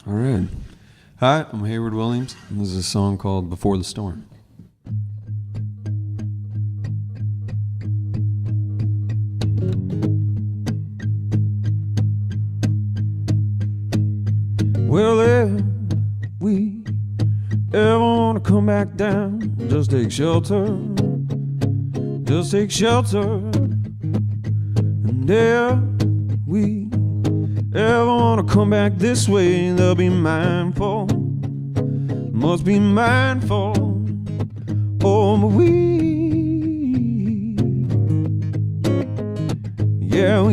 All right. Hi, I'm Hayward Williams, and this is a song called Before the Storm. Well, if we ever want to come back down, just take shelter. Just take shelter. And if we ever want to come back this way, they'll be mindful. Must be mindful. Oh, but we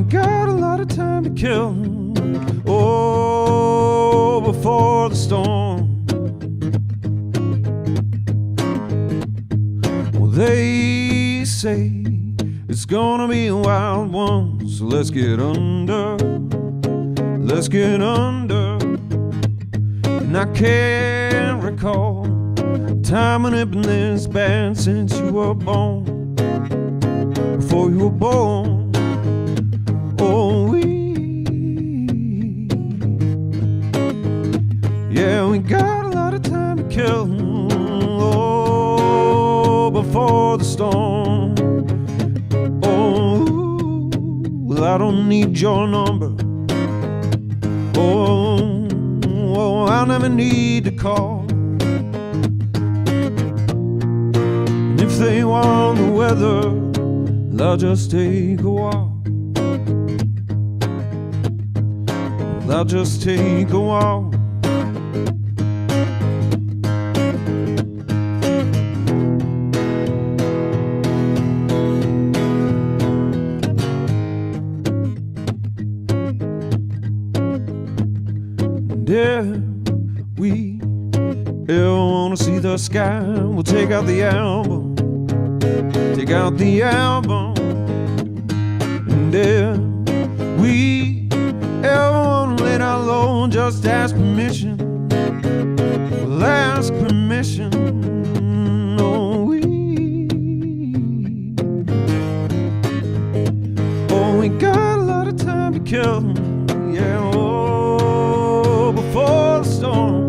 got a lot of time to kill. Oh, before the storm. Well, they say it's gonna be a wild one, so let's get under. Let's get under. And I can't recall a time when it been this bad since you were born. Before you were born. Oh, we got a lot of time to kill. Oh, before the storm. Oh, well, I don't need your number. Oh, I'll never need to call. And if they want the weather, they'll just take a walk. They'll just take a walk. And if we ever want to see the sky, we'll take out the album. Take out the album. And if we ever want to lay down low, just ask permission. We'll ask permission. Oh, we got a lot of time to kill. Yeah, oh, before the storm.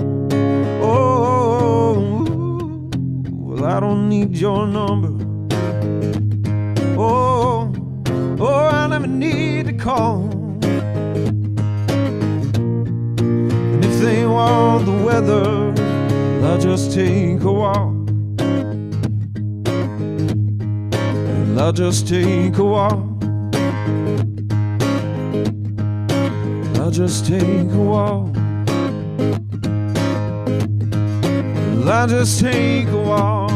Oh, well, I don't need your number. Oh, I never need to call. And if they want the weather, I'll just take a walk. And I'll just take a walk. I'll just take a walk. I'll just take a walk.